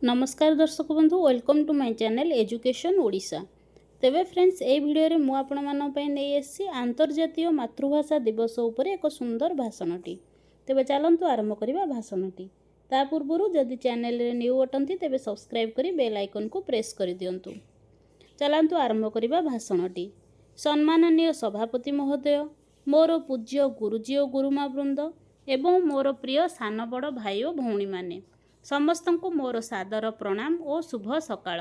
नमस्कार दर्शक बंधु welcome to my channel education Odisha. तेबे फ्रेंड्स ए वीडियो मु आपण मानन पय नै एसी अंतर्जातीय मातृभाषा दिवस उपर एक सुंदर भाषणटी। तेबे चलंतु आरंभ करिबा भाषणटी। ता पूर्वरु जदि चैनल रे न्यू अटंती तेबे सब्सक्राइब करी बेल आइकन को प्रेस करि दियंतु। चलंतु आरंभ करिबा भाषणटी। सम्माननीय सभापति महोदय, मोर पूज्य गुरुजी और गुरुमा वृंद एवं मोर प्रिय सान बड़ भाई और भौणी माने समस्तंकु मोर सादर प्रणाम और शुभ सकाळ।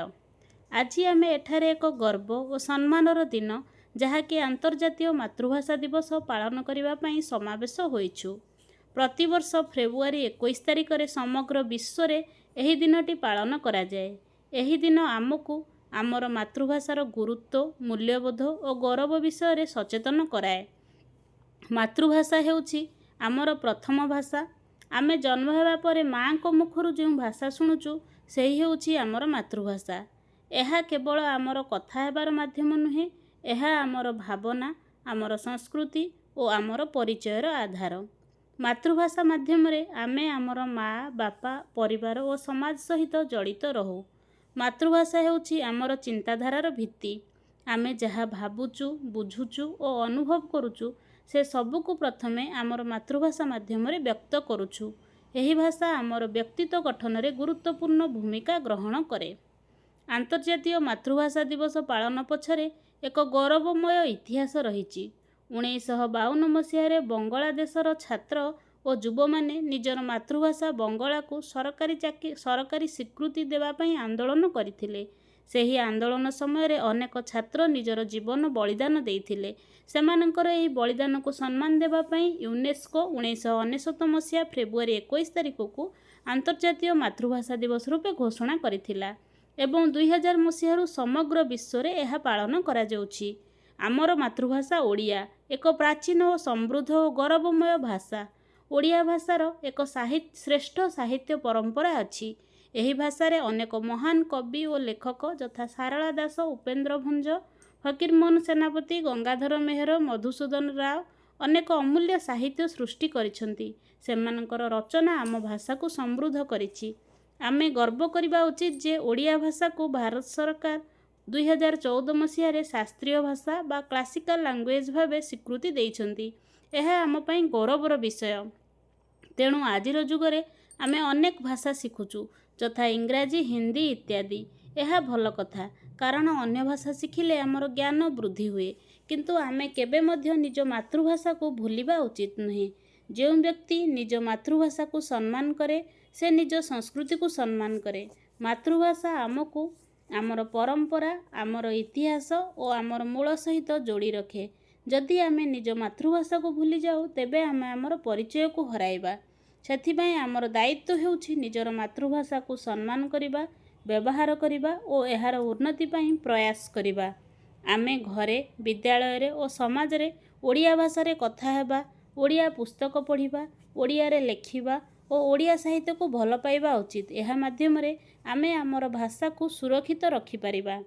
आज आम एठारे एक गर्व और सम्मानर दिन जहाँकि अंतर्जातीय मातृभाषा दिवस पालन करने समावेश होइछु। प्रतिवर्ष फेब्रुआरी 21 तारिख में समग्र विश्व में यही दिनटी पालन करा जाए। यही दिन आमको आमर मातृभाषार गुरुत्व, मूल्यबोध और गौरव विषय में सचेतन कराए। मातृभाषा हेउछि आमर प्रथम भाषा। आमे जन्म हेबा परे माँ को मुखरु जो भाषा शुणुचु सेही हेउछि आमर मातृभाषा। यह केवल आमर कथा हेबार माध्यम नुहे, यह आमर भावना, आमर संस्कृति और आमर परिचयर आधार। मातृभाषा माध्यम रे आमे आमर माँ बापा परिवार और समाज सहित जड़ित रहू। मातृभाषा हेउछि आमर चिंताधारार भित्ति। आमे जहाँ भावुचु, बुझुचु और अनुभव करुचु से सबको प्रथमे आमर मातृभाषा माध्यम रे व्यक्त करुचु। यही भाषा आमर व्यक्तित्व गठन रे गुरुत्वपूर्ण भूमिका ग्रहण करे। अंतर्जातीय मातृभाषा दिवस पालन पछरे एक गौरवमय इतिहास रहिछि। 1952 मसीह बंगलादेशर छात्र और युवा माने निजर मातृभाषा बंगला को सरकारी स्वीकृति देवाई आंदोलन करथिले। ସେହି आंदोलन समय अनेक छात्र निजर जीवन बलिदान देइथिले। सेमानंकर एही बलिदान को सम्मान देबा पई यूनेस्को 1999 मसीहा फेब्रुआरी 21 तारिख को अंतर्जातीय मातृभाषा दिवस रूपे घोषणा करिथिला एवं 2000 मसीहारू समग्र विश्व में यह पालन करा जाउछि। आमर मातृभाषा ओडिया एक प्राचीन और समृद्ध और गौरवमय भाषा। ओडिया भाषार एक श्रेष्ठ साहित्य परंपरा अछि। यही भाषा रे अनेक महान कवि और लेखक यथा सारला दास, उपेन्द्र भंज, फकीरमोहन सेनापति, गंगाधर मेहर, मधुसूदन राव अनेक अमूल्य साहित्य सृष्टि करिसंती। सेमानकर रचना आम भाषा को समृद्ध करिछि। आमे गर्व करबा उचित जे ओडिया भाषा को भारत सरकार 2014 मसीह शास्त्रीय भाषा बा क्लासिकल लैंग्वेज भावे स्वीकृति देइछंती। यह आम पई गौरवर विषय। तेणु आजिर जुगरे आमे अनेक भाषा शिखुचु यथा इंग्राजी, हिंदी इत्यादि। यह भल कथा, कारण अन्य भाषा शिखिले आमर ज्ञान वृद्धि हुए, किंतु आमे केबे मध्य निज मातृभाषा को भूलिबा उचित नुहे। जो व्यक्ति निज मातृभाषा को सम्मान करे से निज संस्कृति को सम्मान करे। मातृभाषा आमको आमर परंपरा, आमर इतिहास और आमर मूल सहित जोड़ी रखे। जदि आमे निज मातृभाषा को भूली जाऊ तेबे आमे आमर परिचय को हराइबा। सेथिबाई आमर दायित्व हेउछि निजर मातृभाषा को सम्मान करिबा, व्यवहार करिबा और एहार उन्नति पाई प्रयास करिबा। आमे घरे, विद्यालय रे और समाज रे ओडिया भाषा रे कथा हेबा, ओडिया पुस्तक पढ़िबा, ओडिया रे लेखिबा और ओडिया साहित्य को भल पाइबा उचित। एहा माध्यम रे आमे आमर भाषा को सुरक्षित रखि परिबा।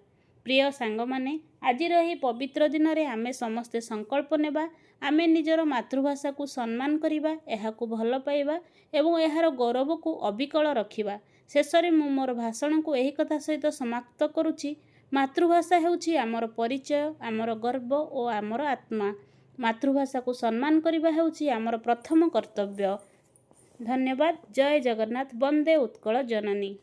प्रिय सांग माने, आजिर एही पवित्र दिन रे आमे समस्ते संकल्प नेबा आमे निजर मातृभाषा को सम्मान करिबा, एहा को भल पाइबा एवं एहार गौरव को अविकल रखिबा। शेषरे मु मोर भाषण को एही कथा सहित समाप्त करुछि। मातृभाषा हेउछि आमर परिचय, आमर गर्व और आमर आत्मा। मातृभाषा को सम्मान करिबा हेउछि आमर प्रथम कर्तव्य। धन्यवाद। जय जगन्नाथ। वंदे उत्कल जननी।